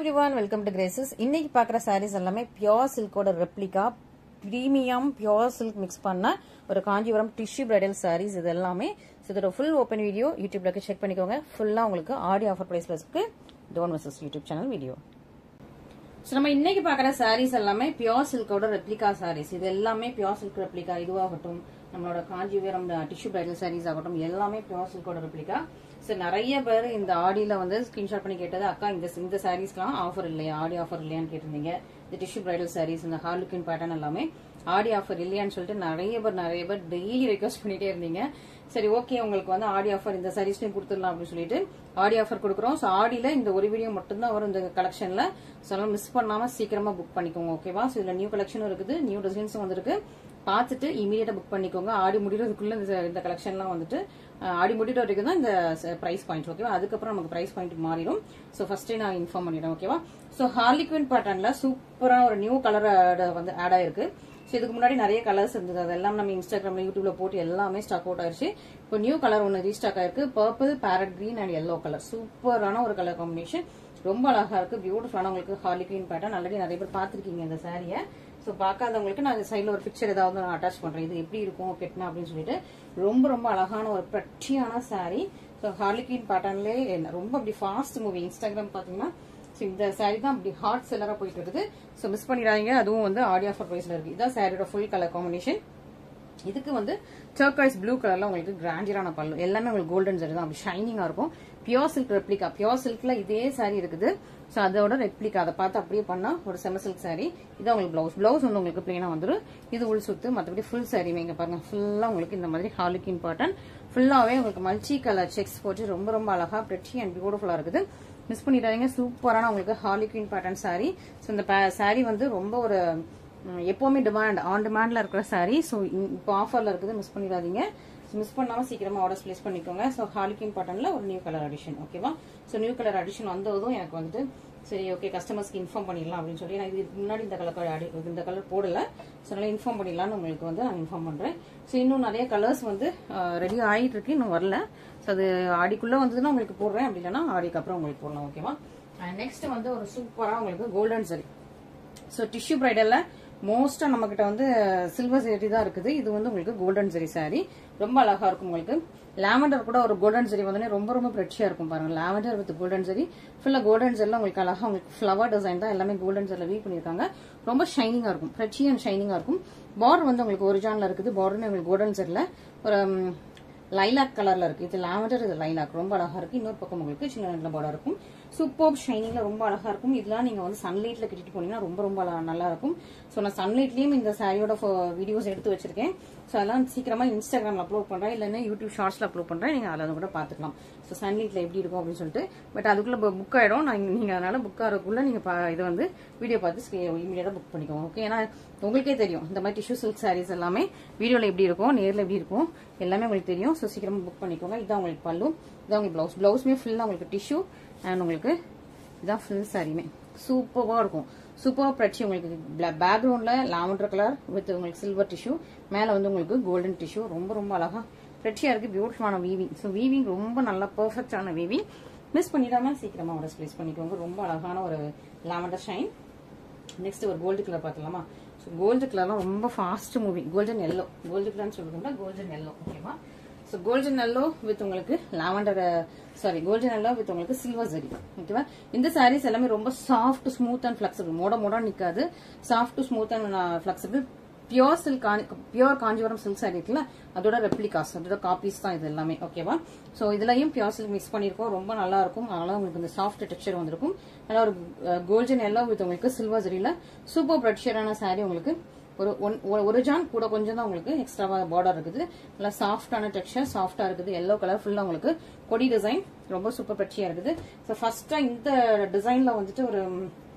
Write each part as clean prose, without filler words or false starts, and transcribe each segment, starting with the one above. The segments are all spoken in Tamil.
everyone, welcome to Graces. இன்னைக்கு பார்க்குற sarees எல்லாமே பியோர் சில்கோட replica premium pure silk mix பண்ண ஒரு காஞ்சிபுரம் டிஷ்யூ பிரைடல் sarees இது எல்லாமே. ஸோ இதோட ஃபுல் ஓப்பன் வீடியோ யூடியூப்ல செக் பண்ணிக்கோங்க. ஃபுல்லாக உங்களுக்கு ஆடி ஆஃபர் ப்ரைஸ்ல இருக்கு. Don't miss YouTube channel video. So நம்ம இன்னைக்கு பார்க்குற sarees எல்லாமே பியோர் சில்கோட ரெப்ளிகா sarees. இது எல்லாமே பியோர் சில்க் ரெப்ளிகா. இதுவாகட்டும் நம்மளோட காஞ்சிபுரம் டிஷ்யூ பிரைடல் sarees ஆகட்டும் எல்லாமே பியோர் சில்கோட ரெப்ளிகா. சோ நிறைய பேர் இந்த ஆடியில வந்து ஸ்கிரீன்ஷாட் பண்ணி கேட்டது, அக்கா இந்த சாரீஸ்க்குலாம் ஆஃபர் இல்லையா, ஆடி ஆஃபர் இல்லையான்னு கேட்டிருந்தீங்க. இந்த டிஷ்யூ பிரைடல் சாரீஸ் இந்த ஹார்லுக்கின் பேட்டர்ன் எல்லாமே ஆடி ஆஃபர் இல்லையான்னு சொல்லிட்டு நிறைய பேர் டெய்லி ரெக்வஸ்ட் பண்ணிட்டே இருந்தீங்க. சரி ஓகே, உங்களுக்கு வந்து ஆடி ஆஃபர் இந்த சாரீஸ்லயும் கொடுத்துடலாம் அப்படின்னு சொல்லிட்டு ஆடி ஆஃபர் கொடுக்குறோம். ஸோ ஆடியில இந்த ஒரு வீடியோ மட்டும்தான் வரும் இந்த கலெக்ஷன்ல. ஸோ மிஸ் பண்ணாம சீக்கிரமா புக் பண்ணிக்கோங்க. ஓகேவா? ஸோ இதுல நியூ கலெக்ஷனும் இருக்குது, நியூ டிசைன்ஸும் வந்திருக்கு. பார்த்துட்டு இமீடியட்டா புக் பண்ணிக்கோங்க. ஆடி முடிகிறதுக்குள்ள இந்த கலெக்ஷன்லாம் வந்துட்டு ஆடி முடிகிற வரைக்கும் தான் இந்த பிரைஸ் பாயிண்ட். ஓகேவா? அதுக்கப்புறம் நமக்கு பிரைஸ் பாயிண்ட் மாறிடும். ஸோ ஃபர்ஸ்டே நான் இன்ஃபார்ம் பண்ணிடுறேன். ஓகேவா? ஸோ ஹார்லிக்வின் பேட்டர்ன்ல சூப்பரான ஒரு நியூ கலர் வந்து ஆட் ஆயிருக்கு. ஸோ இதுக்கு முன்னாடி நிறைய கலர்ஸ் இருந்தது, அதெல்லாம் நம்ம இன்ஸ்டாகிராம்ல யூடியூப்ல போட்டு எல்லாமே ஸ்டாக் அவுட் ஆயிடுச்சு. இப்போ நியூ கலர் ஒன்று ரீஸ்டாக் ஆயிருக்கு. Purple, farad green and yellow colour. சூப்பரான ஒரு கலர் காம்பினேஷன், ரொம்ப அழகா இருக்கு. பியூட்டிஃபுல்லான உங்களுக்கு ஹார்லிக்வின் பேட்டர்ன். ஆல்ரெடி நிறைய பேர் பார்த்திருக்கீங்க இந்த சாரியை. ஸோ பார்க்காதவங்களுக்கு நான் சைடில் ஒரு பிக்சர் ஏதாவது நான் அட்டாச் பண்றேன், இது எப்படி இருக்கும் கெட்டினா அப்படின்னு சொல்லிட்டு. ரொம்ப அழகான ஒரு பிரட்டியான சாரி. ஸோ ஹார்லிக்வின் பேட்டர்ன்லேயே ரொம்ப அப்படி ஃபாஸ்ட் மூவி. இன்ஸ்டாகிராம் பாத்தீங்கன்னா இந்த சாரி தான் அப்படி ஹாட் செல்லரா போயிட்டு இருக்குது. ஸோ மிஸ் பண்ணிடாதீங்க. அதுவும் வந்து ஆடி ஆஃபர் பிரைஸ்ல இருக்கு. இதான் சாரியோட ஃபுல் கலர் காம்பினேஷன். இதுக்கு வந்து டர்காய்ஸ் ப்ளூ கலர்ல உங்களுக்கு கிராண்டியரான பல்லு, எல்லாமே உங்களுக்கு கோல்டன் ஜரி தான், அப்படி ஷைனிங்கா இருக்கும். Pure silk replica. பியோர் சில்க்ல இதே சாரி இருக்குது. ஸோ அதோட ரெப்ளிகா, அதை பார்த்து அப்படியே பண்ணா ஒரு செம சில்க் சாரி. இதான் உங்களுக்கு பிளவுஸ் வந்து உங்களுக்கு பிளெயினா வந்துடும். இது உள் சுத்து, மற்றபடி ஃபுல் சாரி இங்க பாருங்க. ஃபுல்லா உங்களுக்கு இந்த மாதிரி ஹார்லிக்வின் பேட்டர்ன் ஃபுல்லாவே உங்களுக்கு மல்டி கலர் செக்ஸ் போட்டு ரொம்ப அழகா பிரெட்டி அண்ட் பியூட்டிஃபுல்லா இருக்குது. மிஸ் பண்ணிடாதீங்க. சூப்பரான உங்களுக்கு ஹார்லிக்வின் பேட்டர்ன் சாரி. ஸோ இந்த சாரி வந்து ரொம்ப ஒரு எப்பவுமே ஆன் டிமாண்ட்ல இருக்கிற சாரி. ஸோ இப்போ ஆஃபர்ல இருக்குது, மிஸ் பண்ணிடாதீங்க. மிஸ் பண்ணாம சீக்கிரமா ஆர்டர்ஸ் பிளேஸ் பண்ணிக்கோங்க. ஸோ ஹார்லிக்வின் பேட்டர்ன்ல ஒரு நியூ கலர் அடிஷன். ஓகேவா? ஸோ நியூ கலர் அடிஷன் வந்ததும் எனக்கு வந்துட்டு சரி ஓகே கஸ்டமர்ஸ்க்கு இன்ஃபார்ம் பண்ணிடலாம் அப்படின்னு சொல்லி, நான் இதுக்கு முன்னாடி இந்த கலர் போடல. ஸோ நல்லா இன்ஃபார்ம் பண்ணிடலாம்னு உங்களுக்கு வந்து நான் இன்ஃபார்ம் பண்றேன். ஸோ இன்னும் நிறைய கலர்ஸ் வந்து ரெடி ஆயிட்டு இருக்கு, இன்னும் வரல. ஸோ அது ஆடிக்குள்ள வந்ததுன்னா உங்களுக்கு போடுறேன், அப்படி இல்லைன்னா ஆடிக்கு அப்புறம் உங்களுக்கு போடலாம். ஓகேவா? நெக்ஸ்ட் வந்து ஒரு சூப்பரா உங்களுக்கு கோல்டன் சரி. ஸோ டிஷ்யூ பிரைடல்ல மோஸ்டா நம்ம கிட்ட வந்து சில்வர் ஜெரி தான் இருக்குது. இது வந்து உங்களுக்கு கோல்டன் ஜெரி சாரி, ரொம்ப அழகா இருக்கும். உங்களுக்கு லாவெண்டர் கூட ஒரு கோல்டன் ஜெரி வந்து ரொம்ப பிரெட்சியா இருக்கும் பாருங்க. லாவெண்டர் வித் கோல்டன் ஜெரி, ஃபுல்லா கோல்டன் ஜெரில உங்களுக்கு அழகா உங்களுக்கு ஃபிளவர் டிசைன் தான் எல்லாமே கோல்டன் ஜெரில வீவ் பண்ணிருக்காங்க. ரொம்ப ஷைனிங்கா இருக்கும், பிரெட்சி அண்ட் ஷைனிங்கா இருக்கும். பார்டர் வந்து உங்களுக்கு ஒரிஜினல்ல இருக்குது. பார்டர் உங்களுக்கு கோல்டன் ஜெரில ஒரு லைலாக் கலர்ல இருக்கு. இது லாவெண்டர், இது லைலாக், ரொம்ப அழகா இருக்கு. இன்னொரு பக்கம் உங்களுக்கு சின்ன பார்டர் இருக்கும். சூப்பர் ஷைனிங்ல ரொம்ப அழகா இருக்கும். இதெல்லாம் நீங்க வந்து சன்லைட்ல கட்டிட்டு போனீங்கன்னா ரொம்ப நல்லா இருக்கும். ஸோ நான் சன்லைட்லயும் இந்த சாரியோட வீடியோஸ் எடுத்து வச்சிருக்கேன். ஸோ அதெல்லாம் சீக்கிரமா இன்ஸ்டாகிராம்ல அப்லோட் பண்றேன், இல்லைன்னா யூடியூப் ஷார்ட்ஸ்ல அப்லோட் பண்றேன். நீங்க அதில் கூட பாத்துக்கலாம். ஸோ சன்லைட்ல எப்படி இருக்கும் அப்படின்னு சொல்லிட்டு. பட் அதுக்குள்ள புக் ஆயிடும். நீங்க அதனால புக் ஆகிறதுக்குள்ள நீங்க இது வந்து வீடியோ பார்த்து இமீடியட்டா புக் பண்ணிக்கோங்க. ஓகே? ஏன்னா உங்களுக்கே தெரியும் இந்த மாதிரி டிஷ்யூ சில்க் சாரீஸ் எல்லாமே வீடியோல எப்படி இருக்கும், நேர்ல எப்படி இருக்கும், எல்லாமே உங்களுக்கு தெரியும். ஸோ சீக்கிரமா புக் பண்ணிக்கோங்க. இதான் உங்களுக்கு பல்லு, இதான் உங்களுக்கு பிளவுஸ்மே ஃபுல்லா உங்களுக்கு டிஷ்யூ அண்ட் உங்களுக்கு இதான் ஃபுல் சாரியுமே சூப்பரா இருக்கும். சூப்பர் பிரட்சி. உங்களுக்கு பேக்ரவுண்ட்ல லாவெண்டர் கலர் வித் உங்களுக்கு சில்வர் டிஷ்யூ, மேல வந்து உங்களுக்கு கோல்டன் டிஷ்யூ, ரொம்ப அழகா பிரட்சியா இருக்கு. பியூட்டிஃபுல்லான வீவிங். ஸோ வீவிங் ரொம்ப நல்லா பெர்ஃபெக்டான வீவிங். மிஸ் பண்ணிடாம சீக்கிரமா ஆர்டர் பிளேஸ் பண்ணிக்கோங்க. ரொம்ப அழகான ஒரு லாவெண்டர் ஷைன். நெக்ஸ்ட் ஒரு கோல்டு கலர் பார்த்துலாமா? ஸோ கோல்டு கலர்லாம் ரொம்ப ஃபாஸ்ட் மூவிங். கோல்டன் எல்லோ, கோல்டு கலர்னு சொல்லுங்க, கோல்டன் எல்லோ. ஓகேவா? ஸோ கோல்டன் எல்லோ வித் உங்களுக்கு லாவெண்டர் கோல்டன் எல்லோ வித் உங்களுக்கு சில்வர் ஜரி. ஓகேவா? இந்த சாரீஸ் எல்லாமே ரொம்ப சாஃப்ட், ஸ்மூத் அண்ட் பிளெக்சிபிள். மோட நிக்காது. Soft, smooth and flexible. Pure silk, pure Kanchipuram silk saree இருக்குல்ல, அதோட ரெப்ளிகாஸ், அதோட காப்பீஸ் தான் இது எல்லாமே. ஓகேவா? சோ இதுலயும் பியோர் சில்க் மிக்ஸ் பண்ணிருக்கோம். ரொம்ப நல்லா இருக்கும். அதனால உங்களுக்கு இந்த சாஃப்ட் டெக்ஸ்சர் வந்திருக்கும். நல்லா ஒரு கோல்டன் எல்லோ வித் உங்களுக்கு சில்வர் ஜரியில சூப்பர் பிரெட்ஷியரான சாரி. உங்களுக்கு ஒரு ஜான் கூட கொஞ்சம் தான் உங்களுக்கு எக்ஸ்ட்ராவா பார்டர் இருக்குது. நல்லா சாஃப்டான டெக்ஸ்சர், சாஃப்டா இருக்குது. எல்லோ கலர் ஃபுல்லா உங்களுக்கு கொடி டிசைன், ரொம்ப சூப்பர் பிரெட்சியா இருக்குது. ஸோ ஃபர்ஸ்டா இந்த டிசைன்ல வந்துட்டு ஒரு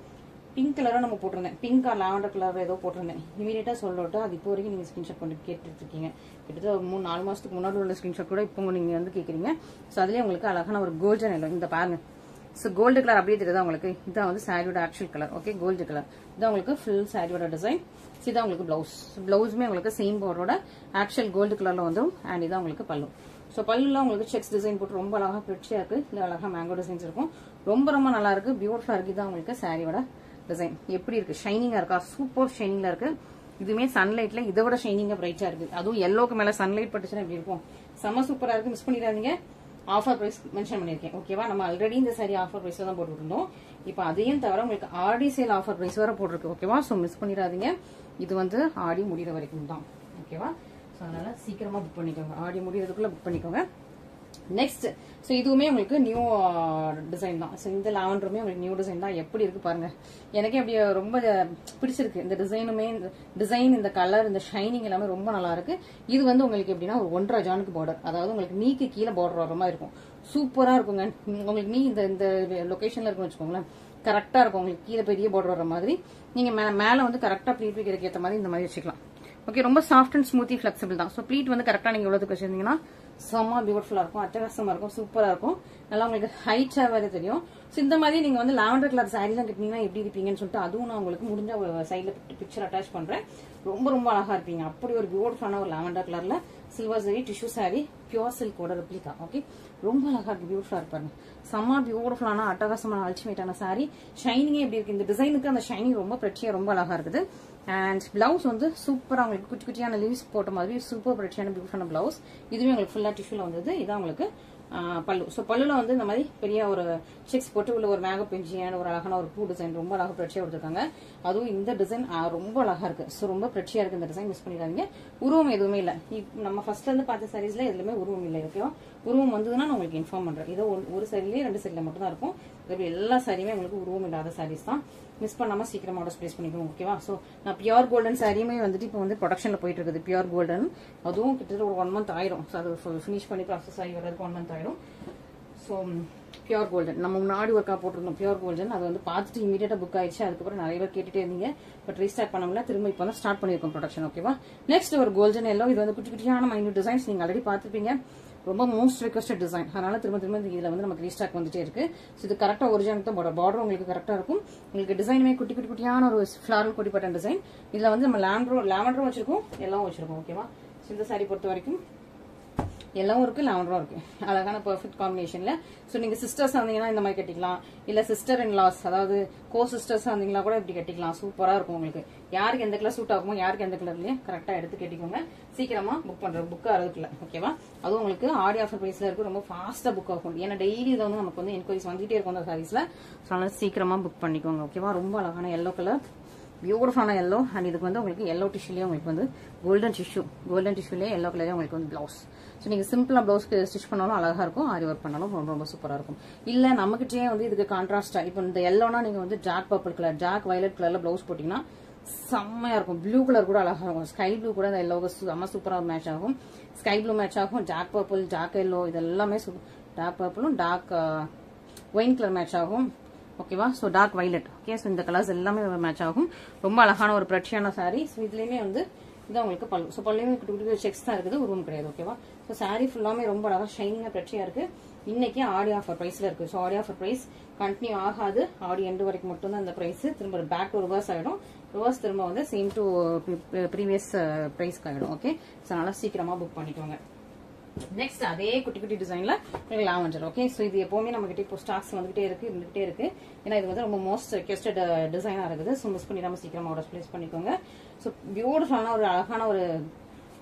பிங்க் கலரா நம்ம போட்டிருந்தேன், பிங்க் ஆர் லாவெண்டர் கலர் ஏதோ போட்டிருந்தேன். இமீடியட்டா சொல்லிட்டு அது இப்போ வரைக்கும் நீங்க ஸ்கிரீன்ஷாட் பண்ணி கேட்டுட்டு இருக்கீங்க. கிட்டத்தட்ட 3-4 மாசத்துக்கு முன்னாடி உள்ள ஸ்கிரீன்ஷாட் கூட இப்போ நீங்க வந்து கேக்குறீங்க. ஸோ அதுலயே உங்களுக்கு அழகான ஒரு கோல்டன் எல்லோ, இந்த பாருங்க. ஸோ கோல்டு கலர் அப்படியே தெரியுதா உங்களுக்கு? இதான் வந்து சாரியோட actual colour. Okay? Gold colour இதான் உங்களுக்கு ஃபுல் சாரியோட டிசைன். இதான் உங்களுக்கு பிளவுஸ்மே உங்களுக்கு சேம் பார்டரோட ஆக்சுவல் கோல்டு கலர்ல வந்துடும். அண்ட் இதான் உங்களுக்கு பல்லு. ஸோ பல்லுல உங்களுக்கு செக்ஸ் டிசைன் போட்டு ரொம்ப அழகா பிரிட்சியா இருக்கு. இல்ல அழகா மேங்கோ டிசைன்ஸ் இருக்கும். ரொம்ப ரொம்ப நல்லா இருக்கு. பியூட்டிஃபுல்லா இருக்கு. இதான் உங்களுக்கு சாரியோட டிசைன். எப்படி இருக்கு? ஷைனிங்கா இருக்கா? சூப்பர் ஷைனிங்ல இருக்கு. இதுவுமே சன்லைட்ல இதை விட ஷைனிங்கா பிரைட்டா இருக்கு. அதுவும் எல்லோக்கு மேல சன்லைட் பட்டுச்சுன்னா எப்படி இருக்கும்? செம்ம சூப்பரா இருக்கு. மிஸ் பண்ணிடாதீங்க. ஆஃபர் பிரைஸ் மென்ஷன் பண்ணிருக்கேன். ஓகேவா? நம்ம ஆல்ரெடி இந்த சாரி ஆஃபர் பிரைஸ்ல தான் போட்டுட்டு இருந்தோம். இப்போ அதையும் தவிர உங்களுக்கு ஆடி சேல் ஆஃபர் பிரைஸ் வர போட்டிருக்கு. ஓகேவா? ஸோ மிஸ் பண்ணிடாதீங்க. இது வந்து ஆடி முடிகிற வரைக்கும் தான். ஓகேவா? ஸோ அதனால சீக்கிரமா புக் பண்ணிக்கோங்க. ஆடி முடிகிறதுக்குள்ள புக் பண்ணிக்கோங்க. நெக்ஸ்ட், ஸோ இதுவுமே உங்களுக்கு நியூ டிசைன் தான். ஸோ இந்த லாவெண்டருமே உங்களுக்கு நியூ டிசைன் தான். எப்படி இருக்கு பாருங்க. எனக்கே அப்படியே ரொம்ப பிடிச்சிருக்கு. இந்த டிசைனுமே, இந்த டிசைன், இந்த கலர், இந்த ஷைனிங் எல்லாமே ரொம்ப நல்லா இருக்கு. இது வந்து உங்களுக்கு எப்படின்னா ஒரு 1.5 ஜானுக்கு பார்டர், அதாவது உங்களுக்கு நீக்கு கீழே பார்டர் வர மாதிரி இருக்கும். சூப்பரா இருக்குங்க. உங்களுக்கு நீ இந்த லொகேஷன்ல இருக்குன்னு வச்சுக்கோங்களேன், கரெக்டா இருக்கும். உங்களுக்கு கீழே பெரிய பார்டர் வர மாதிரி, நீங்க மேல வந்து கரெக்டா ப்ளீட் வைக்கிறதுக்கு ஏற்ற மாதிரி இந்த மாதிரி வச்சுக்கலாம். ஓகே, ரொம்ப சாஃப்ட் அண்ட் ஸ்மூத்தி ஃபிளெக்சிபிள் தான். ஸோ ப்ளீட் வந்து கரெக்டா நீங்க எவ்வளவுக்கு வச்சிருந்தீங்கன்னா செம்ம பியூட்டிஃபுல்லா இருக்கும், அட்டகாசமா இருக்கும், சூப்பரா இருக்கும். நல்லா உங்களுக்கு ஹைட்டா வேற தெரியும். ஸோ இந்த மாதிரி நீங்க வந்து லாவெண்டர் கலர் சாரி தான் கட்டினீங்கன்னா எப்படி இருப்பீங்கன்னு சொல்லிட்டு அதுவும் நான் உங்களுக்கு முடிஞ்ச சைட்ல பிக்சர் அட்டாச் பண்றேன். ரொம்ப ரொம்ப அழகா இருப்பீங்க. அப்படி ஒரு பியூட்டிஃபுல்லான ஒரு லாவெண்டர் கலர்ல silver zari tissue saree, pure சில்கோட ரெப்ளிகா. ஓகே, ரொம்ப அழகா இருக்கு. பியூட்டிஃபுல்லா இருப்பாங்க. செம்ம பியூட்டிஃபுல்லான அட்டகாசமான அல்டிமேட்டான சாரி. ஷைனிங்கே எப்படி இருக்கு? இந்த டிசைனுக்கு அந்த ஷைனிங் ரொம்ப பிரச்சியா ரொம்ப அழகா இருக்குது. அண்ட் பிளவுஸ் வந்து சூப்பரா உங்களுக்கு குட்டி குட்டியான லீவ்ஸ் போட்ட மாதிரி சூப்பர் பிரச்சியான பியூட்டிஃபுல்லான பிளவுஸ். இதுவே உங்களுக்கு ஃபுல்லா டிஷ்யூல வந்தது. இதான் உங்களுக்கு பல்லு. ஸோ பல்லுல வந்து இந்த மாதிரி பெரிய ஒரு செக்ஸ் போட்டு உள்ள ஒரு மேகப் பெஞ்சியான ஒரு அழகான ஒரு பூ டிசைன் ரொம்ப அழகா பிரச்சியா கொடுத்துருக்காங்க. அதுவும் இந்த டிசைன் ரொம்ப அழகா இருக்கு. ஸோ ரொம்ப பிரச்சியா இருக்கு இந்த டிசைன். மிஸ் பண்ணிடாதீங்க. உருவம் எதுவுமே இல்லை. நம்ம ஃபர்ஸ்ட்ல இருந்து பார்த்த சாரீஸ்ல எதுவுமே உருவம் இல்லை. ஓகேவா? உருவம் வந்ததுன்னா நான் உங்களுக்கு இன்ஃபார்ம் பண்றேன். இதோ ஒரு சாரிலேயே 2 சாரில மட்டும் தான் இருக்கும். எல்லா சாரியுமே உங்களுக்கு உருவம் இல்லாத சாரீஸ் தான். மிஸ் பண்ணாம சீக்கிரமா ஆர்டர் பிளேஸ் பண்ணிக்கோங்க. ஓகேவா? ஸோ நான் பியூர் கோல்டன் சாரியுமே வந்துட்டு இப்போ வந்து ப்ரொடக்ஷன்ல போயிட்டு இருக்குது. பியூர் கோல்டன் அதுவும் கிட்டத்தட்ட ஒரு 1 மந்த் ஆயிரும். ஸோ அது ஃபினிஷ் பண்ணி ப்ராசஸ் ஆகி வர்றதுக்கு 1 மந்த் ஆயிரும். ஸோ பியூர் கோல்டன் நம்ம முன்னாடி ஒர்க்கா போட்டிருந்தோம். பியூர் கோல்டன் அது வந்து பார்த்துட்டு இமீடியட்டா புக் ஆயிடுச்சு. அதுக்கப்புறம் நிறைய பேர் கேட்டுட்டே இருந்தீங்க. பட் ரீஸ்டார்ட் பண்ண முடியல. திரும்ப இப்போ தான் ஸ்டார்ட் பண்ணிருக்கோம் ப்ரொடக்ஷன். ஓகேவா? நெக்ஸ்ட் ஒரு கோல்டன் எல்லோ. இது வந்து குட்டி குட்டியான மைன்யூட் டிசைன்ஸ் நீங்க ஆல்ரெடி பார்த்துருப்பீங்க. ரொம்ப மோஸ்ட் ரெக்வஸ்டட் டிசைன். அதனால திரும்ப இதுல வந்து நமக்கு ரீஸ்டாக் வந்துட்டே இருக்கு. ஸோ இது கரெக்டா ஒரிஜினல் தான் பார்டர் உங்களுக்கு கரெக்டா இருக்கும். உங்களுக்கு டிசைனுமே குட்டி குட்டி குட்டியான ஒரு ஃபிளாரல் கொடி பட்டன் டிசைன். இதுல வந்து நம்ம லாவெண்டரும் வச்சிருக்கோம், எல்லாம் வச்சிருக்கோம். ஓகேவா? இந்த சாரி பொறுத்த வரைக்கும் எல்லாம் இருக்கு, லாவெண்டரும் இருக்கு. அழகான பெர்ஃபெக்ட் காம்பினேஷன்ல. ஸோ நீங்க சிஸ்டர்ஸ் வந்தீங்கன்னா இந்த மாதிரி கட்டிக்கலாம். இல்ல சிஸ்டர் இன் லாஸ், அதாவது கோ சிஸ்டர்ஸ் வந்தீங்கன்னா கூட இப்படி கட்டிக்கலாம். சூப்பரா இருக்கும் உங்களுக்கு. யாருக்கு எந்த கலர் சூட் ஆகுமோ, யாருக்கு எந்த கலர்லயே கரெக்டா எடுத்து கட்டிக்கோங்க. சீக்கிரமா புக் ஆகிறதுக்குள்ள. ஓகேவா? அதுவும் உங்களுக்கு ஆடி ஆஃபர் பிரைஸ்ல இருக்கு. ரொம்ப ஃபாஸ்டா புக் ஆகும். ஏன்னா டெய்லி இதை வந்து நமக்கு வந்து என்கொயரிஸ் வந்துட்டே இருக்கும் அந்த சாரீஸ்ல. ஸோ அதனால சீக்கிரமா புக் பண்ணிக்கோங்க. ஓகேவா? ரொம்ப அழகான எல்லோ கலர், பியூட்டிஃபுல்லான எல்லோ. அண்ட் இதுக்கு வந்து உங்களுக்கு எல்லோ டிஷ்யூலயே உங்களுக்கு வந்து கோல்டன் டிஷ்யூலயே எல்லோ கலரே உங்களுக்கு வந்து பிளவுஸ். ஸோ நீங்க சிம்பிளா பிளவுஸ்க்கு ஸ்டிச் பண்ணாலும் அழகா இருக்கும். ஆரி ஒர்க் பண்ணாலும் ரொம்ப ரொம்ப சூப்பரா இருக்கும். இல்ல நம்மகிட்டயே வந்து இதுக்கு கான்ட்ராஸ்டா இப்போ இந்த எல்லோனா நீங்க வந்து ஜாக் பர்பிள் கலர், ஜாக் வயலட் கலர்ல பிளவுஸ் போட்டீங்கன்னா செம்மையா இருக்கும். ப்ளூ கலர் கூட அழகா இருக்கும். ஸ்கை ப்ளூ கூட இந்த எல்லோவுக்கு செம்ம சூப்பரா மேட்ச் ஆகும். ஸ்கை ப்ளூ மேட்ச் ஆகும். ஜாக் பர்பிள், ஜாக் எல்லோ இது எல்லாமே டார்க் பர்பிளும் டார்க் ஒயின் கலர் மேட்ச் ஆகும். ஓகேவா? So dark violet. Okay, so இந்த கலர்ஸ் எல்லாமே மேட்ச் ஆகும். ரொம்ப அழகான ஒரு பிரச்சியான சாரி. ஸோ இதுலயுமே வந்து இதான் உங்களுக்கு பல்லு. ஸோ பல்லுமே குட்டி குட்டி செக்ஸ் தான் இருக்குது, உருவம் கிடையாது. ஓகேவா? ஸோ சாரி ஃபுல்லாமே ரொம்ப அழகா ஷைனிங்கா பிரச்சியா இருக்கு. இன்னைக்கு ஆடி ஆஃபர் பிரைஸ்ல இருக்கு. ஸோ ஆடி ஆஃபர் பிரைஸ் கண்டினியூ ஆகாது. ஆடி எண்டு வரைக்கும் மட்டும் தான் இந்த பிரைஸ். திரும்ப பேக் டு ரிவர்ஸ் ஆயிடும். ரிவர்ஸ் திரும்ப வந்து சேம் டு ப்ரீவியஸ் பிரைஸ்க்கு ஆயிடும். ஓகே, ஸோ நல்லா சீக்கிரமா புக் பண்ணிக்கோங்க. நெக்ஸ்ட் அதே குட்டி குட்டி டிசைன்ல லாவெண்டர். ஓகே, ஸோ இது எப்பவுமே நம்ம கிட்ட இப்போ ஸ்டாக்ஸ் வந்துகிட்டே இருக்கு. ஏன்னா இது வந்து ரொம்ப மோஸ்ட் ரெக்வெஸ்டட் டிசைனா இருக்குது. ஸோ மிஸ் பண்ணிடாம சீக்கிரமா ஆர்டர் பிளேஸ் பண்ணிக்கோங்க. ஸோ பியூட்டிஃபுல்லான ஒரு அழகான ஒரு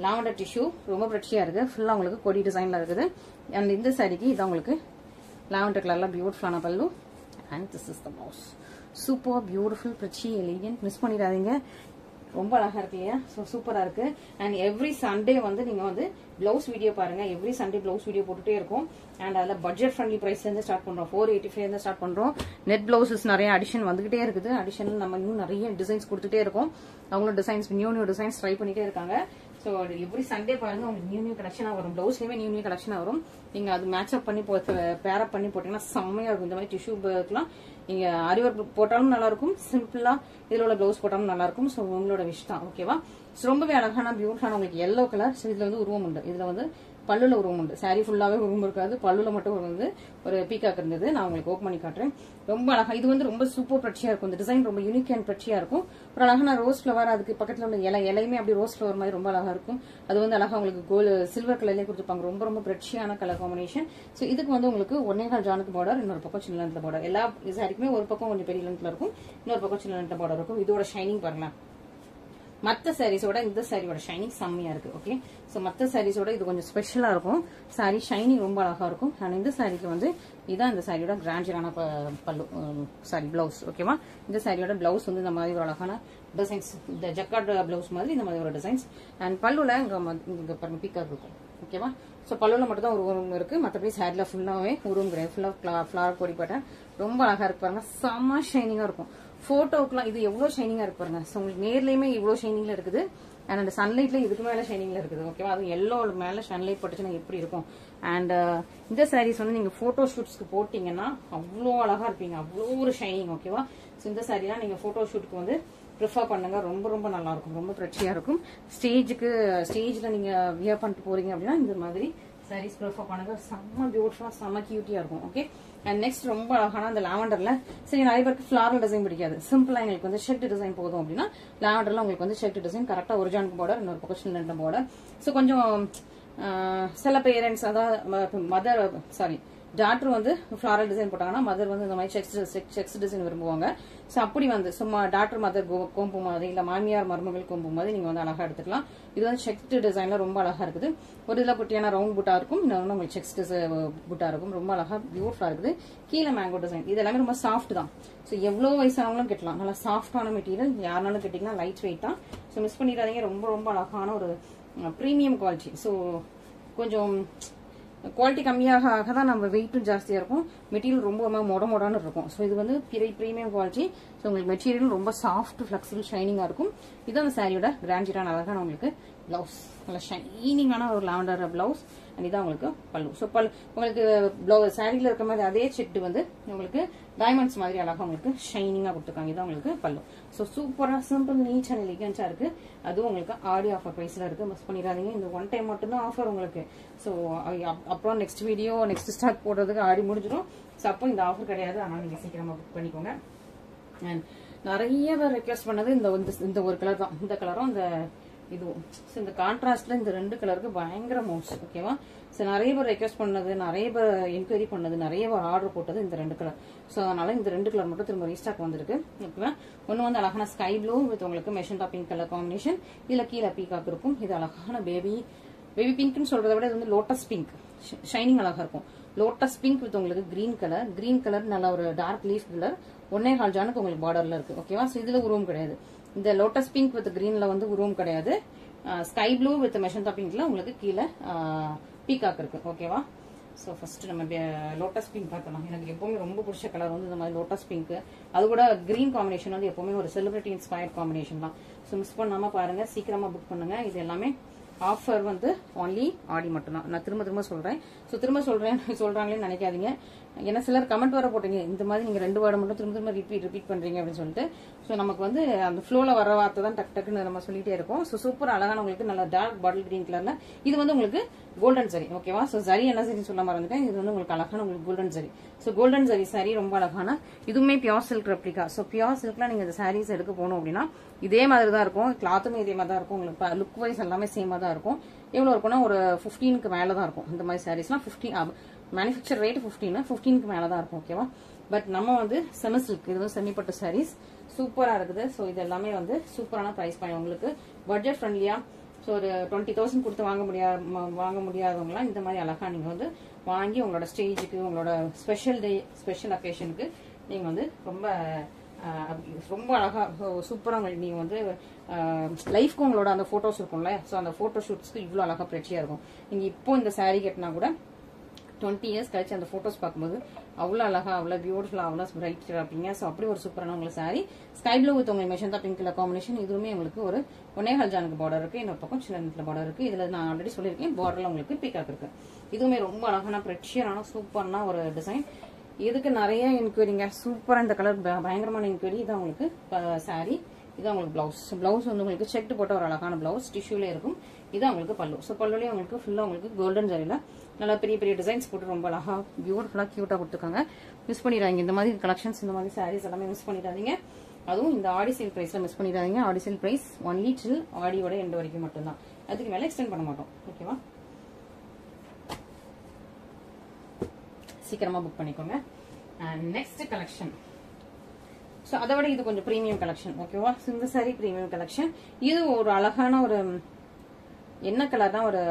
லாவெண்டர் டிஷ்யூ, ரொம்ப பிரச்சியா இருக்கு. ஃபுல்லா உங்களுக்கு கொடி டிசைன்ல இருக்குது. அண்ட் இந்த சாரிக்கு இதான் உங்களுக்கு லாவெண்டர் கலர்ல பியூட்டிஃபுல்லான pallu. And this is the blouse. Super beautiful பிரச்சி எலிகன்ட். மிஸ் பண்ணிடாதீங்க. ரொம்ப அழகா இருக்கு இல்லையா? ஸோ சூப்பரா இருக்கு. அண்ட் எவ்ரி சண்டே வந்து நீங்க வந்து பிளவுஸ் வீடியோ பாருங்க. எவ்ரி சண்டே பிளவுஸ் வீடியோ போட்டுட்டே இருக்கும். அண்ட் அதில் பட்ஜெட் ஃப்ரெண்ட்லி பிரைஸ்ல இருந்து ஸ்டார்ட் பண்றோம். 485 இருந்து ஸ்டார்ட் பண்றோம். நெட் பிளவுசஸ் நிறைய அடிஷன் வந்துகிட்டே இருக்குது. அடிஷன் நம்ம இன்னும் நிறைய டிசைன்ஸ் கொடுத்துட்டே இருக்கோம். அவங்களும் டிசைன்ஸ் நியூ டிசைன்ஸ் ட்ரை பண்ணிட்டே இருக்காங்க. ஸோ எவ்ரி சண்டே பாருங்க உங்களுக்கு நியூ கலெக்ஷனா வரும். பிளவுஸ்லயுமே நியூ கலெக்ஷனா வரும். நீங்க அது மேட்ச் அப் பண்ணி பேர் அப் பண்ணி போட்டீங்கன்னா செம்மையா இருக்கும். இந்த மாதிரி டிஷ்யூ பேர்க்லாம் நீங்க ஆரி ஒர்க் போட்டாலும் நல்லா இருக்கும். சிம்பிளா இதுல உள்ள பிளவுஸ் போட்டாலும் நல்லா இருக்கும். ஸோ உங்களோட விஷ் தான். ஓகேவா? ரொம்பவே அழகான பியூட்டிஃபுல்லான உங்களுக்கு எல்லோ கலர். இதுல வந்து உருவம் உண்டு. இதுல வந்து பல்லுல ஒரு ரூம் உண்டு. சாரி ஃபுல்லாவே ரூம் இருக்காது, பல்லுல மட்டும் வந்து ஒரு பீகாக் இருந்தது. நான் உங்களுக்கு ஓப்பன் பண்ணி காட்டுறேன். ரொம்ப அழகா, இது வந்து ரொம்ப சூப்பர் பிரச்சியா இருக்கும். இந்த டிசைன் ரொம்ப யூனிக் அண்ட் பிரச்சியா இருக்கும். ஒரு அழகான ரோஸ் ஃபிளவர், அதுக்கு பக்கத்துல உள்ள இலையுமே அப்படி ரோஸ் ஃபிளவர் மாதிரி ரொம்ப அழகா இருக்கும். அது வந்து அழகா உங்களுக்கு கோல்டு சில்வர் கலர்லயே கொடுத்துருப்பாங்க. ரொம்ப ரொம்ப பிரச்சியான கலர் காம்பினேஷன். ஸோ இதுக்கு வந்து உங்களுக்கு 1.25 ஜானுக்கு பார்டர், இன்னொரு பக்கம் சின்ன லென்த்ல பார்டர். எல்லா சாரிக்குமே ஒரு பக்கம் கொஞ்சம் பெரிய லென்த்ல இருக்கும், இன்னொரு பக்கம் சின்ன லென்த்ல பார்டர் இருக்கும். இதோட ஷைனிங் பாருங்க, மற்ற சாரீஸோட இந்த சாரியோட ஷைனிங் செம்மையா இருக்கு. ஓகே, சோ மற்ற சாரீஸோட இது கொஞ்சம் ஸ்பெஷலா இருக்கும். சாரி ஷைனிங் ரொம்ப அழகா இருக்கும். அண்ட் இந்த சாரிக்கு வந்து இதான் இந்த சாரியோட கிராண்டியரான பல்லு, சாரி பிளவுஸ். ஓகேவா, இந்த சாரியோட பிளவுஸ் வந்து இந்த மாதிரி ஒரு அழகான டிசைன்ஸ், இந்த ஜக்கார்ட் பிளவுஸ் மாதிரி இந்த மாதிரி ஒரு டிசைன்ஸ். அண்ட் பல்லுல இங்க பாருங்க பீகாக் இருக்கும். ஓகேவா, சோ பல்லுல மட்டும் தான் ஒரு ரூம் இருக்கு, மற்றபடி சாரில ஃபுல்லாவே ஒரு ரூம் கிடையாது. ஃபுல்லா ஃபிளவர் பொடி பேட்டர்ன் ரொம்ப அழகா இருக்கு பாருங்க, செம்ம ஷைனிங்கா இருக்கும். போட்டோக்குலாம் இது எவ்வளவு ஷைனிங்கா இருக்கு பாருங்க. சோ உங்களுக்கு நேர்லயுமே இவ்வளவு ஷைனிங்ல இருக்குது, அண்ட் அந்த சன்லைட்ல இதுக்கு மேல ஷைனிங்ல இருக்குது. ஓகேவா, அது எல்லோ மேல சன்லைட் பட்டுச்சுன்னா எப்படி இருக்கும். அண்ட் இந்த சாரீஸ் வந்து நீங்க போட்டோ ஷூட்ஸ்க்கு போட்டீங்கன்னா அவ்வளோ அழகா இருப்பீங்க, அவ்வளோ ஒரு ஷைனிங். ஓகேவா, சோ இந்த சாரீலாம் நீங்க போட்டோ ஷூட்டுக்கு வந்து ப்ரிஃபர் பண்ணுங்க, ரொம்ப ரொம்ப நல்லா இருக்கும், ரொம்ப பிரச்சியா இருக்கும். ஸ்டேஜ்ல நீங்க வியர் பண்ணிட்டு போறீங்க அப்படின்னா இந்த மாதிரி சாரீஸ் ப்ரிஃபர் பண்ணுங்க, செம்ம பியூட்டிஃபுல்லா செம்ம கியூட்டியா இருக்கும். ஓகே, அண்ட் நெக்ஸ்ட் ரொம்ப அழகான அந்த லாவெண்டர்ல, சரி நிறைய பேருக்கு ஃபிளாரல் டிசைன் பிடிக்காது, சிம்பிளா எங்களுக்கு வந்து ஷெட் டிசைன் போதும் அப்படின்னா லாவெண்டர்ல உங்களுக்கு வந்து ஷெட் டிசைன் கரெக்டா ஒரு ஜானுக்கு பார்டர், இன்னொரு பக்கம் சின்ன பார்டர். ஸோ கொஞ்சம் சில பேரண்ட்ஸ் அதாவது டாக்டர் வந்து ஃபிளாரல் டிசைன் போட்டாங்கன்னா மதர் வந்து இந்த மாதிரி செக்ஸ் டிசைன் விரும்புவாங்க. ஸோ அப்படி வந்து சும்மா டாக்டர் மதர் கோம்பு மாதிரி, இல்ல மாமியார் மருமகள் கோம்பு மாதிரி நீங்க வந்து அழகா எடுத்துக்கலாம். இது வந்து செக்ஸ் டிசைன்ல ரொம்ப அழகா இருக்குது. ஒரு இதுல குட்டியான ரவுண்ட் புட்டா இருக்கும், இன்னொன்று உங்களுக்கு செக்ஸ் புட்டா இருக்கும், ரொம்ப அழகா பியூட்டிஃபுல்லா இருக்குது. கீழே மேங்கோ டிசைன், இது எல்லாமே ரொம்ப சாஃப்ட் தான். ஸோ எவ்வளவு வயசானவங்களும் கட்டலாம், நல்லா சாஃப்டான மெட்டீரியல், யாருனாலும் கட்டிங்கன்னா லைட் வெயிட் தான். ஸோ மிஸ் பண்ணிடாதீங்க, ரொம்ப ரொம்ப அழகான ஒரு ப்ரீமியம் குவாலிட்டி. ஸோ கொஞ்சம் குவாலிட்டி கம்மியாக தான் நம்ம வெயிட்டும் ஜாஸ்தியா இருக்கும், மெட்டீரியல் ரொம்ப மொடன்னு இருக்கும். ஸோ இது வந்து பிரீமியம் குவாலிட்டி. ஸோ உங்களுக்கு மெட்டீரியல் ரொம்ப சாஃப்ட், ஃபிளெக்சிபிள், ஷைனிங்கா இருக்கும். இது அந்த சாரியோட கிராண்டியரான அழகான உங்களுக்கு பிளவுஸ், நல்ல ஷைனிங்கான ஒரு லாவெண்டர் பிளவுஸ். அண்ட் இதான் உங்களுக்கு பல்லு. ஸோ உங்களுக்கு பிளவுஸ் சாரியில இருக்க மாதிரி அதே செட்டு வந்து உங்களுக்கு டைமண்ட்ஸ் மாதிரி அழகா உங்களுக்கு ஷைனிங்கா கொடுத்துருக்காங்க. இதான் உங்களுக்கு பல்லு. ஸோ சூப்பரா சிம்பிள் நீட் அண்ட் எலிகன்ஸா இருக்கு. அதுவும் உங்களுக்கு ஆடி ஆஃபர் பிரைஸ்ல இருக்கு, மிஸ் பண்ணிடாதீங்க. இந்த ஒன் டைம் மட்டும்தான் ஆஃபர் உங்களுக்கு. ஸோ அப்புறம் நெக்ஸ்ட் வீடியோ நெக்ஸ்ட் ஸ்டார்ட் போடுறதுக்கு ஆடி முடிஞ்சிடும். ஸோ அப்போ இந்த ஆஃபர் கிடையாது, அதனால நீங்க சீக்கிரமா புக் பண்ணிக்கோங்க. அண்ட் நிறைய பேர் ரெக்வெஸ்ட் பண்ணது இந்த ஒரு கலர் தான், இந்த கலரும் இந்த இதுவும். இந்த கான்ட்ராஸ்ட்ல இந்த ரெண்டு கலருக்கு பயங்கர மோஸ்ட். ஓகேவா, சோ நிறைய பேர் ரெக்வெஸ்ட் பண்ணது, நிறைய பேர் என்கொயரி பண்ணது, நிறைய பேர் ஆர்டர் போட்டது இந்த ரெண்டு கலர். சோ அதனால இந்த ரெண்டு கலர் மட்டும் திரும்ப ரீஸ்டாக் வந்திருக்கு. ஓகேவா, ஒன்னு வந்து அழகான ஸ்கை ப்ளூ வித் உங்களுக்கு மெஷந்தா பிங்க் கலர் காம்பினேஷன், இதுல கீழே பீகாக் இருக்கும். இது அழகான பேபி பிங்க்னு சொல்றதை விட இது வந்து லோட்டஸ் பிங்க், ஷைனிங் அழகா இருக்கும். லோட்டஸ் பிங்க் வித் உங்களுக்கு கிரீன் கலர் நல்ல ஒரு டார்க் லீஃப் கலர், 1.25 ஜானுக்கு உங்களுக்கு பார்டர்ல இருக்கு. ஓகேவா, சோ இதுல உருவம் கிடையாது. இந்த லோட்டஸ் பிங்க் வித் கிரீன்ல வந்து உருவம் கிடையாது. ஸ்கை ப்ளூ வித் மெஷந்தா பிங்க்ல உங்களுக்கு கீழே பீகாக் இருக்கு. ஓகேவா, சோ ஃபர்ஸ்ட் நம்ம லோட்டஸ் பிங்க் பார்க்கலாம். எனக்கு எப்பவுமே ரொம்ப பிடிச்ச கலர் வந்து இந்த மாதிரி லோட்டஸ் பிங்க், அது கூட கிரீன் காம்பினேஷன் வந்து எப்பவுமே ஒரு செலிபிரிட்டி இன்ஸ்பயர்ட் காம்பினேஷன் தான். சோ மிஸ் பண்ணாம பாருங்க, சீக்கிரமா புக் பண்ணுங்க. இது எல்லாமே ஆஃபர் வந்து ஒன்லி ஆடி மட்டும்தான். நான் திரும்ப சொல்றேன். ஸோ திரும்ப சொல்றாங்களேன்னு நினைக்காதீங்க. ஏன்னா சிலர் கமெண்ட் வர போட்டீங்க, இந்த மாதிரி நீங்க 2 வேர்டு மட்டும் திரும்ப ரிப்பீட் பண்றீங்க அப்படின்னு சொல்லிட்டு. ஸோ நமக்கு வந்து அந்த ஃப்ளோல வர வார்த்தை தான் டக்குன்னு நம்ம சொல்லிட்டே இருக்கோம். ஸோ சூப்பர் அழகான உங்களுக்கு நல்ல டார்க் பாட்டில் கிரீன் கலர்ல, இது வந்து உங்களுக்கு கோல்டன் சரி. ஓகேவா, ஸோ சரி என்ன சரி சொல்ல மறந்துட்டேன். இது வந்து உங்களுக்கு அழகான உங்களுக்கு கோல்டன் சரி. ஸோ கோல்டன் சரி சாரி ரொம்ப அழகான, இதுவுமே pure silk replica. So pure சில்க்ல நீங்க இந்த சாரீஸ் எடுக்க போனோம் அப்படின்னா இதே மாதிரி தான் இருக்கும், கிளாத்துமே இதே மாதிரி தான் இருக்கும். உங்களுக்கு லுக் வைஸ் எல்லாமே சேமா தான் இருக்கும். எவ்வளவு இருக்கும்னா ஒரு 15க்கு மேல தான் இருக்கும். இந்த மாதிரி சாரீஸ்லாம் 15 மேனுஃபேக்சர் ரேட் 15க்கு மேல தான் இருக்கும். ஓகேவா, பட் நம்ம வந்து செமி சில்க், இது வந்து செமிப்பட்டு சாரீஸ் சூப்பரா இருக்குது. ஸோ இது எல்லாமே வந்து சூப்பரான பிரைஸ் பாயிண்ட், உங்களுக்கு பட்ஜெட் ஃப்ரெண்ட்லியா. ஸோ ஒரு 20,000 கொடுத்து வாங்க முடியாதவங்களாம் இந்த மாதிரி அழகா நீங்க வந்து வாங்கி உங்களோட ஸ்டேஜுக்கு, உங்களோட ஸ்பெஷல் டே, ஸ்பெஷல் அக்கேஷனுக்கு நீங்க வந்து ரொம்ப அழகா சூப்பரா நீங்க வந்து லைஃப்க்கு உங்களோட அந்த போட்டோஸ் இருக்கும்ல, ஸோ அந்த போட்டோ ஷூட்ஸ்க்கு இவ்வளவு அழகா பிரச்சியா இருக்கும். நீங்க இப்போ இந்த சாரீ கட்டினா கூட 20 இயர்ஸ் கழிச்சு அந்த போட்டோஸ் பார்க்கும்போது அவ்வளவு அழகா, அவ்வளவு பியூட்டிஃபுல்லா, அவ்வளவு பிரைட் இருப்பீங்க. ஸோ அப்படி ஒரு சூப்பரான உங்களுக்கு சாரி. ஸ்கை ப்ளூ வித் உங்களுக்கு மெஷந்தா பிங்க் கலர் காம்பினேஷன். இதுவுமே உங்களுக்கு ஒரு 1.25 ஜானுக்கு பார்டர் இருக்கு, இன்னொரு பக்கம் சின்ன பார்டர் இருக்கு. இதுல நான் ஆல்ரெடி சொல்லியிருக்கேன், பார்டர்ல உங்களுக்கு பீகாக் இருக்கு. இதுவுமே ரொம்ப அழகான பிரச்சியரான சூப்பரான ஒரு டிசைன். இதுக்கு நிறைய என்கொயரிங்க, சூப்பரா இந்த கலர் பயங்கரமான என்கொயரி. இதான் உங்களுக்கு சாரி. இது உங்களுக்கு பிளவுஸ் வந்து உங்களுக்கு செக்டு போட்ட ஒரு அழகான பிளவுஸ் டிஷ்யூல இருக்கும். இது உங்களுக்கு பல்லு. ஸோ பல்லுலேயே உங்களுக்கு ஃபுல்லாக உங்களுக்கு கோல்டன் ஜரியில் நல்லா பெரிய பெரிய டிசைன்ஸ் போட்டு ரொம்ப அழகா பியூட்டிஃபுல்லாக க்யூட்டாக கொடுத்துருக்காங்க. மிஸ் பண்ணிடாதீங்க இந்த மாதிரி கலெக்ஷன்ஸ், இந்த மாதிரி சாரீஸ் எல்லாமே மிஸ் பண்ணிடாதீங்க. அதுவும் இந்த ஆடி சேல் பிரைஸ்ல மிஸ் பண்ணிடாதீங்க. Aadi sale price only till ஆடியோட எண்ட் வரைக்கும் மட்டும்தான், அதுக்கு மேலே எக்ஸ்டெண்ட் பண்ண மாட்டோம். ஓகேவா, சீக்கிரமா புக் பண்ணிக்கோங்க. நெக்ஸ்ட் கலெக்ஷன், ஸோ அதை விட இது கொஞ்சம் ப்ரீமியம் கலெக்ஷன். ஓகேவா, இந்த சாரி ப்ரீமியம் கலெக்ஷன். இது ஒரு அழகான ஒரு என்ன கலர் தான், ஒரு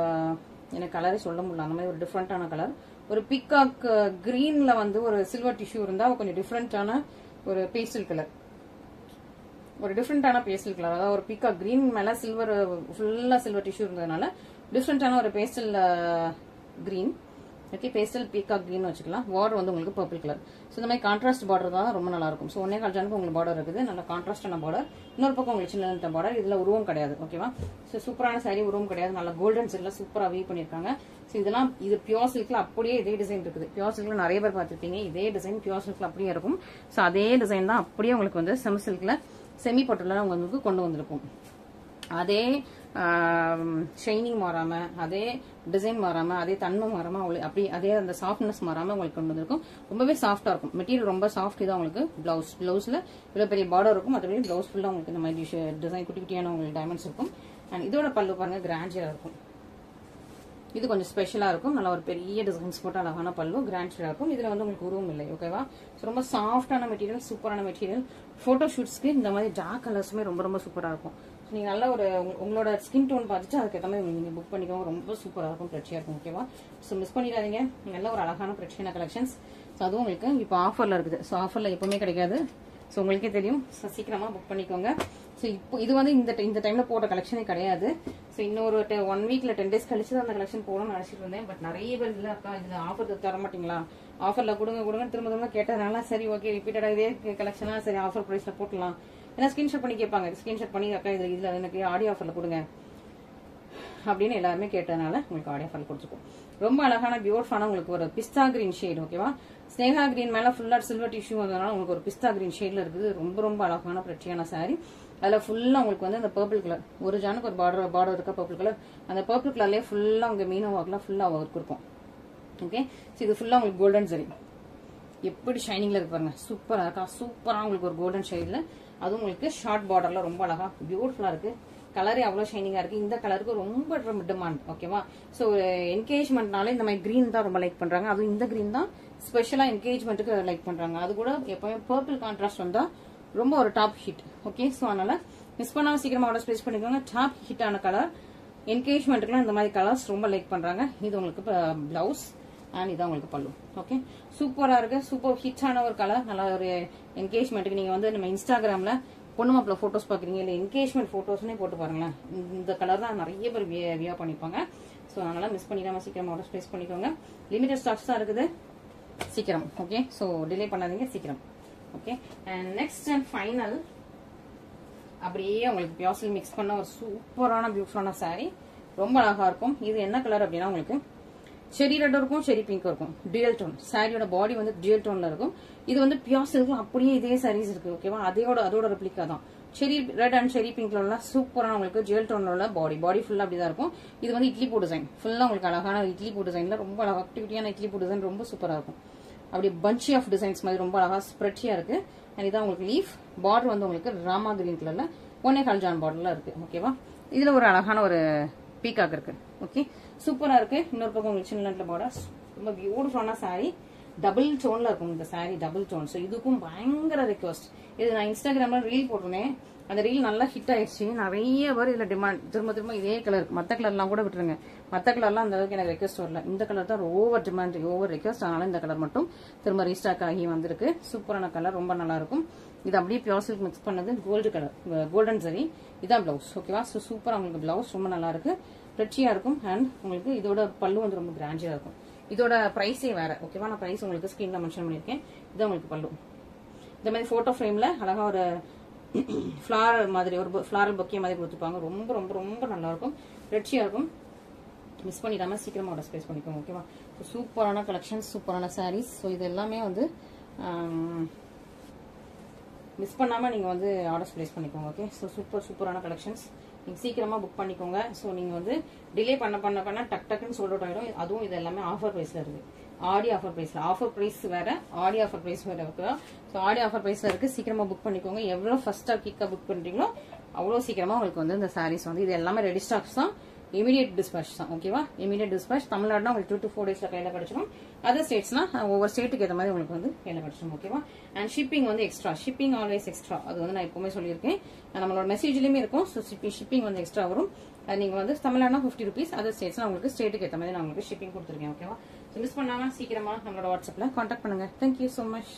எனக்கு கலரே சொல்ல முடியல, அந்த மாதிரி ஒரு டிஃப்ரெண்டான கலர். ஒரு பிகாக் கிரீன்ல வந்து ஒரு சில்வர் டிஷ்யூ இருந்தா கொஞ்சம் டிஃப்ரெண்டான ஒரு பேஸ்டல் கலர், ஒரு டிஃப்ரெண்டான பேஸ்டல் கலர். அதாவது ஒரு பிகாக் கிரீன் மேல சில்வர் ஃபுல்லா சில்வர் டிஷ்யூ இருந்ததுனால டிஃப்ரெண்டான ஒரு pastel green. Okay, pastel peacock green வச்சுக்கலாம். பார்டர் வந்து உங்களுக்கு பர்பிள் கலர். ஸோ இந்த மாதிரி கான்ட்ராஸ்ட் பார்டர் தான் ரொம்ப நல்லா இருக்கும். ஸோ 1.25 ஜானுக்கு உங்களுக்கு பார்டர் இருக்குது, நல்ல கான்ட்ராஸ்டான பார்டர். இன்னொரு பக்கம் உங்களுக்கு சின்ன பார்டர். இதுல உருவம் கிடையாது. ஓகேவா, ஸோ சூப்பரான சாரி, உருவம் கிடையாது, நல்ல கோல்டன் சில்ல சூப்பரா வீவ் பண்ணிருக்காங்க. ஸோ இதெல்லாம் இது பியூர் சில்க்ல அப்படியே இதே டிசைன் இருக்குது. பியூர் சில்க்ல நிறைய பேர் பார்த்துருப்பீங்க, இதே டிசைன் பியூர் சில்க்ல அப்படியே இருக்கும். ஸோ அதே டிசைன் தான் அப்படியே உங்களுக்கு வந்து செமி சில்க்ல செமி பட்டுல உங்களுக்கு கொண்டு வந்திருக்கும். அதே ஷைனிங் மாறாம, அதே டிசைன் மாறாம, அதே தன்மை மாறாம, அப்படி அதே அந்த சாஃப்ட்னஸ் மாறாம உங்களுக்கு கொண்டு வந்திருக்கும். ரொம்பவே சாஃப்டா இருக்கும் மெட்டீரியல், ரொம்ப சாஃப்ட். தான் உங்களுக்கு பிளவுஸ்ல இவ்வளவு பெரிய பார்டர் இருக்கும். மற்றபடி பிளவுஸ் ஃபுல்லா உங்களுக்கு இந்த மாதிரி டிசைன் குட்டி குட்டியான உங்களுக்கு டைமண்ட்ஸ் இருக்கும். அண்ட் இதோட பல்லு பாருங்க கிராண்டியரா இருக்கும். இது கொஞ்சம் ஸ்பெஷலா இருக்கும், நல்ல ஒரு பெரிய டிசைன்ஸ் போட்டு அழகான பல்லு, கிராண்டியரா இருக்கும். இதுல வந்து உங்களுக்கு உருவம் இல்லை. ஓகேவா, ரொம்ப சாஃப்டான மெட்டீரியல், சூப்பரான மெட்டீரியல். போட்டோ ஷூட்ஸ்க்கு இந்த மாதிரி டார்க் கலர்ஸுமே ரொம்ப ரொம்ப சூப்பரா இருக்கும். நீங்க நல்ல ஒரு உங்களோட ஸ்கின் டோன் பார்த்துட்டு அதுக்கேற்ற மாதிரி நீங்க புக் பண்ணிக்கோங்க. ரொம்ப சூப்பரா இருக்கும், பிரச்சியா இருக்கும். ஓகேவா, ஸோ மிஸ் பண்ணிடாதீங்க. நல்ல ஒரு அழகான பிரச்சியான கலெக்ஷன்ஸ். ஸோ அதுவும் உங்களுக்கு இப்போ ஆஃபர்ல இருக்குது. ஸோ ஆஃபர்ல எப்பவுமே கிடைக்காது. ஸோ உங்களுக்கே தெரியும். ஸோ சீக்கிரமா புக் பண்ணிக்கோங்க. ஸோ இப்போ இது வந்து இந்த டைம்ல போட்ட கலெக்ஷனே கிடையாது. ஸோ இன்னொரு 1 வீக்ல 10 டேஸ் கழிச்சு தான் அந்த கலெக்ஷன் போடணும்னு நினைச்சிட்டு இருந்தேன். பட் நிறைய பேர் இல்ல அக்கா இதுல ஆஃபர் தர மாட்டீங்களா, ஆஃபர்ல கொடுங்க திரும்ப கேட்டதுனால சரி ஓகே ரிப்பீட்டடா இதே கலெக்ஷனா சரி ஆஃபர் பிரைஸ்ல போட்டலாம். ஏன்னா ஸ்கிரீன்ஷாட் பண்ணி கேட்பாங்க, ஸ்கிரீன்ஷாட் பண்ணி அக்கா இதுல எனக்கு ஆடியோ ஆஃபர்ல கொடுங்க அப்படின்னு எல்லாருமே கேட்டதுனால உங்களுக்கு ஆடியோ ஆஃபர் கொடுத்துருக்கோம். ரொம்ப அழகான பியூட்டிஃபுல்லான உங்களுக்கு ஒரு பிஸ்தா கிரீன் ஷேட். ஓகேவா, ஸ்னேகா கிரீன் மேல ஃபுல்லா சில்வர் டிஷ்யூ வந்ததுனால உங்களுக்கு ஒரு பிஸ்தா கிரீன் ஷேட்ல இருக்குது. ரொம்ப ரொம்ப அழகான பிரச்சியான சாரி. அதுல ஃபுல்லா உங்களுக்கு வந்து அந்த பர்பிள் கலர், ஒரு ஜானுக்கு ஒரு பார்டர் இருக்கா பர்பிள் கலர். அந்த பர்பிள் கலர்லயே ஃபுல்லா உங்க மீனோ ஒர்க்லாம் ஃபுல்லா ஒர்க் இருக்கும். ஓகே, இது ஃபுல்லா உங்களுக்கு கோல்டன் சரி, எப்படி ஷைனிங்ல இருக்கு பாருங்க, சூப்பரா இருக்கா. சூப்பரா உங்களுக்கு ஒரு கோல்டன் ஷேட்ல, அதுவும் உங்களுக்கு ஷார்ட் பார்டர்ல ரொம்ப அழகா பியூட்டிஃபுல்லா இருக்கு. கலரே அவ்வளவு ஷைனிங்கா இருக்கு. இந்த கலருக்கு ரொம்ப டிமாண்ட். ஓகேவா, சோ என்கேஜ்மெண்ட்னால இந்த மாதிரி கிரீன் தான் ரொம்ப லைக் பண்றாங்க. அதுவும் இந்த கிரீன் தான் ஸ்பெஷலா என்கேஜ்மெண்ட்டுக்கு லைக் பண்றாங்க. அது கூட எப்பவுமே பர்பிள் கான்ட்ராஸ்ட் வந்தா ரொம்ப ஒரு டாப் ஹிட். ஓகே, சோ அதனால மிஸ் பண்ணாம சீக்கிரமா ஆர்டர் பிளேஸ் பண்ணிக்கோங்க. டாப் ஹிட் ஆன கலர், என்கேஜ்மெண்ட்டுக்குலாம் இந்த மாதிரி கலர்ஸ் ரொம்ப லைக் பண்றாங்க. இது உங்களுக்கு பிளவுஸ் அண்ட் இதான் உங்களுக்கு பல்லு. ஓகே, சூப்பரா இருக்கு, சூப்பர் ஹிட்டான ஒரு கலர். நல்லா ஒரு என்கேஜ்மெண்ட்டுக்கு நீங்க வந்து நம்ம இன்ஸ்டாகிராம்ல பொண்ணு மாப்பிள்ள போட்டோஸ் பாக்குறீங்க இல்ல, என்கேஜ்மெண்ட் போட்டோஸ்னே போட்டு பாருங்களேன். இந்த கலர் தான் நிறைய பேர் வியா பண்ணிப்பாங்க. ஸோ அதனால மிஸ் பண்ணிடாம சீக்கிரமா ஆர்டர் பிளேஸ் பண்ணிக்கோங்க. லிமிடெட் ஸ்டாக்ஸ் தான் இருக்குது, சீக்கிரம். ஓகே, ஸோ டிலே பண்ணாதீங்க, சீக்கிரம். Okay, and next and final அப்படியே உங்களுக்கு பியாசில் மிக்ஸ் பண்ண ஒரு சூப்பரான பியூட்டிஃபுல்லான சாரி. ரொம்ப அழகா இருக்கும். இது என்ன கலர் அப்படின்னா உங்களுக்கு செரி ரெட் இருக்கும், செரி பிங்க் இருக்கும், டியூயல் டோன். சாரியோட பாடி வந்து டியூயல் டோன்ல இருக்கும். இது வந்து பியூர் சில்க் அப்படியே இதே சாரீஸ் இருக்கு. ஓகேவா, அதோட ரெப்ளிகா தான். செரி ரெட் அண்ட் செரி பிங்க்ல உள்ள சூப்பரான உங்களுக்கு டியூயல் டோன்ல உள்ள பாடி ஃபுல்லா அப்படிதான் இருக்கும். இது வந்து இட்லி பூ டிசைன், ஃபுல்லா உங்களுக்கு அழகான இட்லி பூ டிசைன்ல ரொம்ப அழகா ஆக்டிவிட்டியான இட்லி பூ டிசைன் ரொம்ப சூப்பரா இருக்கும். அப்படி பஞ்சி ஆஃப் டிசைன்ஸ் மாதிரி ரொம்ப அழகா ஸ்ப்ரெட்சியா இருக்கு. அண்ட் இதான் உங்களுக்கு லீஃப். பார்டர் வந்து உங்களுக்கு ராமா கிரீன் கலர்ல 1.25 ஜான் பார்டர்ல இருக்கு. ஓகேவா, இதுல ஒரு அழகான ஒரு பீகாக் இருக்கு. ஓகே, சூப்பரா இருக்கு. இன்னொரு பக்கம் உங்களுக்கு சின்ன பார்டர், ரொம்ப பியூட்டிஃபுல்லான சாரி. டபுள் டோன்ல இருக்கும் இந்த சாரி, டபுள் டோன். ஸோ இதுக்கும் பயங்கர ரெக்வஸ்ட். இது நான் இன்ஸ்டாகிராம்ல ரீல் போட்டிருந்தேன், அந்த ரீல் நல்லா ஹிட் ஆயிடுச்சு. நிறைய பேர் இதுல டிமாண்ட், திரும்ப இதே கலர். மற்ற கலர்லாம் கூட விட்டுருங்க, மற்ற கலர்லாம் அந்த அளவுக்கு எனக்கு ரெக்வஸ்ட் வரல. இந்த கலர் தான் ஓவர் டிமாண்ட், ஓவர் ரெக்வஸ்ட். அதனால இந்த கலர் மட்டும் திரும்ப ரீஸ்டாக் ஆகி வந்திருக்கு. சூப்பரான கலர், ரொம்ப நல்லா இருக்கும். இது அப்படியே பியூர் சில்க் மிக்ஸ் பண்ணது கோல்டு கலர், கோல்டன் சரி. இதான் பிளவுஸ். ஓகேவா, ஸோ சூப்பரா உங்களுக்கு பிளவுஸ் ரொம்ப நல்லா இருக்கு, ரெச்சியா இருக்கும். அண்ட் உங்களுக்கு இதோட பல்லு வந்து ரொம்ப கிராண்டியா இருக்கும். இதோட பிரைஸே வேற. ஓகேவா, நான் பிரைஸ் உங்களுக்கு ஸ்கிரீன்ல மென்ஷன் பண்ணிருக்கேன். இது உங்களுக்கு பல்லு. இந்த மாதிரி போட்டோ ஃப்ரேம்ல அழகா ஒரு ஃபிளாரல் மாதிரி, ஒரு ஃபிளாரல் பொக்கே மாதிரி கொடுத்துருப்பாங்க. ரொம்ப ரொம்ப ரொம்ப நல்லா இருக்கும், ரெச்சியா இருக்கும். மிஸ் பண்ணிடாம சீக்கிரமா ஆர்டர் பிளேஸ் பண்ணிக்கோங்க. ஓகேவா, சூப்பரான கலெக்ஷன், சூப்பரான சாரீஸ். ஸோ இது எல்லாமே வந்து மிஸ் பண்ணாமல் நீங்கள் வந்து ஆர்டர்ஸ் ப்ளேஸ் பண்ணிக்கோங்க. ஓகே, ஸோ சூப்பரான கலெக்ஷன்ஸ். நீங்கள் சீக்கிரமாக புக் பண்ணிக்கோங்க. ஸோ நீங்கள் வந்து டிலே பண்ண டக்குன்னு சோல்ட் அவுட் ஆகிடும். அதுவும் இது எல்லாமே ஆஃபர் ப்ரைஸில் இருக்குது. ஆடி ஆஃபர் ப்ரைஸில், ஆஃபர் ப்ரைஸ் வேறு, ஆடி ஆஃபர் ப்ரைஸ் வேறு. ஓகேவா? ஸோ ஆடி ஆஃபர் ப்ரைஸில் இருக்குது. சீக்கிரமாக புக் பண்ணிக்கோங்க. எவ்வளோ ஃபஸ்ட்டாக கிக்காக புக் பண்ணுறீங்களோ அவ்வளோ சீக்கிரமாக உங்களுக்கு வந்து இந்த சாரீஸ் வந்து இது எல்லாமே ரெடி ஸ்டாக்ஸ் தான். இமீடியட் டிஸ்பேச் தான். ஓகேவா? Immediate dispatch. தமிழ்நாடுனா உங்களுக்கு 2 to 4 days கையில் கிடைச்சிடும். அதர் ஸ்டேட்ஸ்னா ஒவ்வொரு ஸ்டேட்டுக்கு ஏற்ற மாதிரி உங்களுக்கு வந்து கையில் கிடைச்சிடும். ஓகேவா? அண்ட் ஷிப்பிங் வந்து எக்ஸ்ட்ரா. Shipping always extra. அது வந்து நான் எப்பவுமே சொல்லியிருக்கேன். நம்மளோட மெசேஜ்லயுமே இருக்கும். ஸோ ஷிப்பிங் வந்து எக்ஸ்ட்ரா வரும். அது நீங்கள் வந்து தமிழ்நாடுனா 50 rupees, அதர் ஸ்டேட்ஸ்னா உங்களுக்கு ஸ்டேட்டுக்கு ஏற்ற மாதிரி நான் உங்களுக்கு ஷிப்பிங் கொடுத்துருக்கேன். ஓகேவா? ஸோ மிஸ் பண்ணாமல் சீக்கிரமாக நம்மளோட வாட்ஸ்அப்பில் கான்டாக்ட் பண்ணுங்க. Thank you so much.